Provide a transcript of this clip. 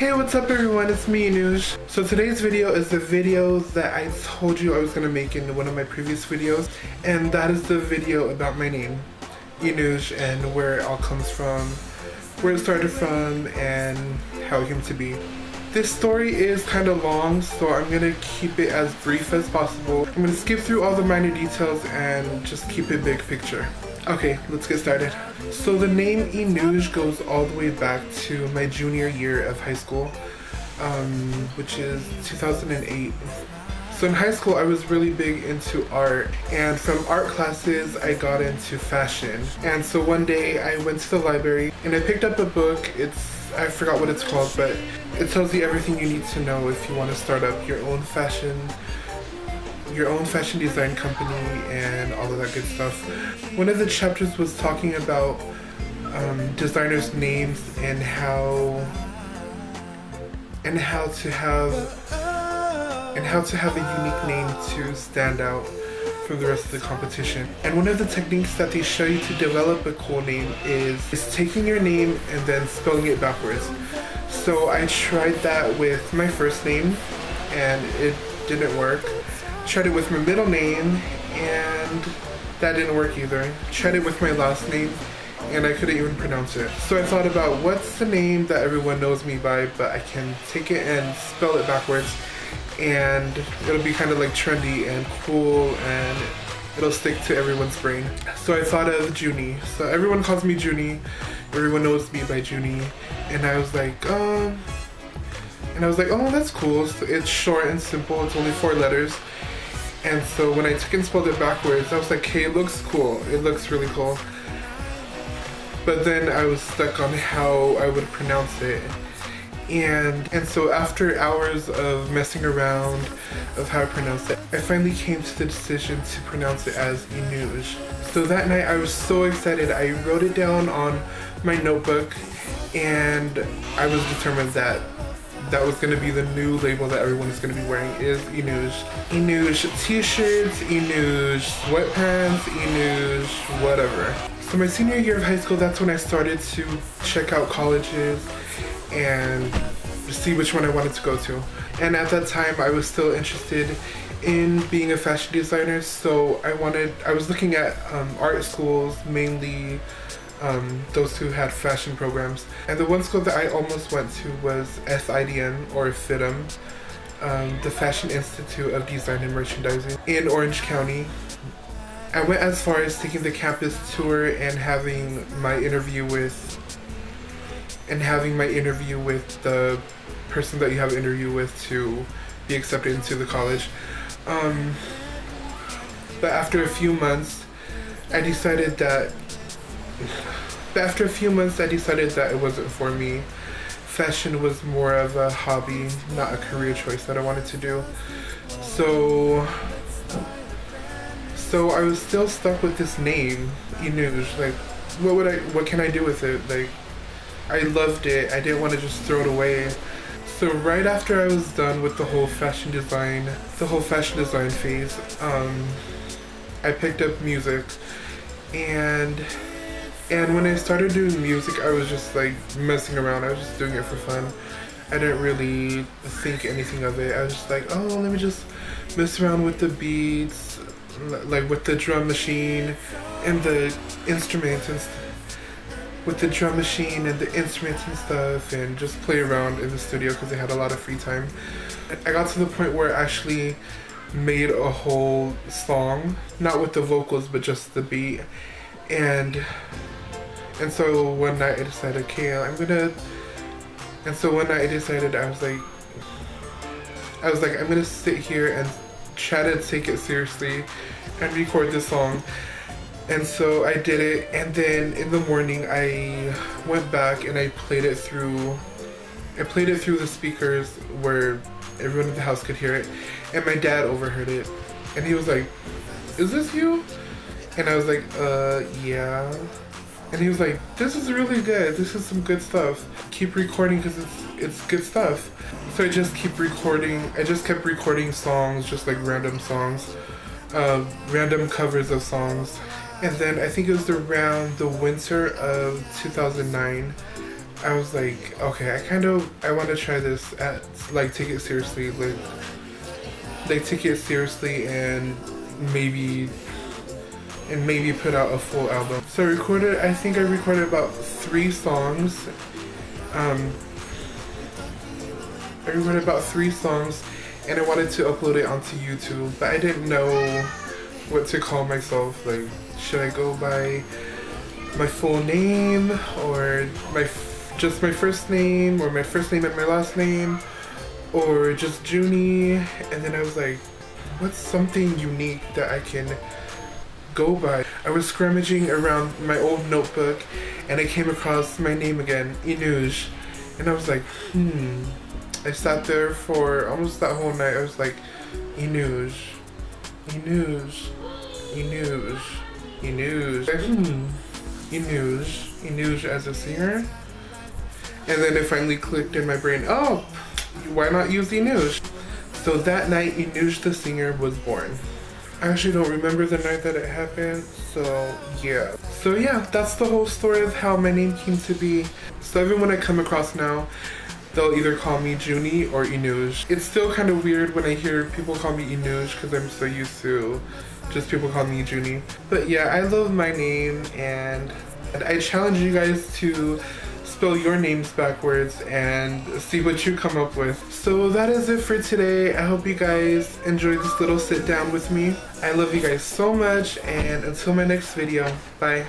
Hey, what's up everyone, it's me, Inuj. So today's video is the video that I told you I was going to make in one of my previous videos, and that is the video about my name, Inuj, and where it all comes from, where it started from, and how it came to be. This story is kind of long, so I'm going to keep it as brief as possible. I'm going to skip through all the minor details and just keep it big picture. Okay, let's get started. So the name Inuj goes all the way back to my junior year of high school, which is 2008. So in high school I was really big into art, and from art classes I got into fashion. And so one day I went to the library and I picked up a book. I forgot what it's called, but it tells you everything you need to know if you want to start up your own fashion design company and all of that good stuff. One of the chapters was talking about designers' names and how to have a unique name to stand out from the rest of the competition. And one of the techniques that they show you to develop a cool name is taking your name and then spelling it backwards. So I tried that with my first name and it didn't work. Tried it with my middle name and that didn't work either. Tried it with my last name and I couldn't even pronounce it. So I thought about what's the name that everyone knows me by, but I can take it and spell it backwards and it'll be kind of like trendy and cool and it'll stick to everyone's brain. So I thought of Junie. So everyone calls me Junie. Everyone knows me by Junie. And I was like, oh, that's cool. So it's short and simple. It's only 4 letters. And so when I took and spelled it backwards, I was like, hey, it looks cool. It looks really cool. But then I was stuck on how I would pronounce it. And so after hours of messing around of how I pronounced it, I finally came to the decision to pronounce it as Inuj. So that night I was so excited. I wrote it down on my notebook and I was determined that was going to be the new label that everyone is going to be wearing is Inuj. Inuj t-shirts, Inuj sweatpants, Inuj whatever. So my senior year of high school, that's when I started to check out colleges and see which one I wanted to go to. And at that time I was still interested in being a fashion designer, so I was looking at art schools, mainly those who had fashion programs. And the one school that I almost went to was SIDM, or FIDM, the Fashion Institute of Design and Merchandising in Orange County. I went as far as taking the campus tour and having my interview with the person that you have an interview with to be accepted into the college. But after a few months I decided that it wasn't for me. Fashion was more of a hobby, not a career choice that I wanted to do. So I was still stuck with this name, Inuj. Like, what can I do with it? Like, I loved it. I didn't want to just throw it away. So right after I was done with the whole fashion design phase, I picked up music, and when I started doing music, I was just like messing around. I was just doing it for fun. I didn't really think anything of it. I was just like, oh, let me just mess around with the beats, like with the drum machine and the instruments and stuff, and just play around in the studio because I had a lot of free time. I got to the point where I actually made a whole song, not with the vocals but just the beat. And so one night I decided, okay, I was like, I'm gonna sit here and try to take it seriously and record this song. And so I did it, and then in the morning I went back and I played it through the speakers where everyone in the house could hear it, and my dad overheard it, and he was like, is this you? And I was like, yeah. And he was like, this is really good. This is some good stuff. Keep recording because it's good stuff. So I just kept recording songs, just like random songs, random covers of songs. And then I think it was around the winter of 2009, I was like, okay, I want to try this take it seriously, take it seriously and maybe put out a full album. So I think I recorded about 3 songs. I recorded about 3 songs and I wanted to upload it onto YouTube, but I didn't know what to call myself. Like, should I go by my full name or just my first name, or my first name and my last name, or just Junie? And then I was like, what's something unique that I can go by? I was scrummaging around my old notebook and I came across my name again, Inuj, and I was like, I sat there for almost that whole night. I was like, Inuj, Inuj, Inuj, Inuj, Inuj as a singer. And then it finally clicked in my brain, oh, why not use Inuj? So that night, Inuj the singer was born. I actually don't remember the night that it happened, so yeah. So yeah, that's the whole story of how my name came to be. So everyone I come across now, they'll either call me Junie or Inuj. It's still kind of weird when I hear people call me Inuj because I'm so used to just people calling me Junie. But yeah, I love my name, and I challenge you guys to spell your names backwards and see what you come up with. So that is it for today. I hope you guys enjoyed this little sit down with me. I love you guys so much, and until my next video, bye.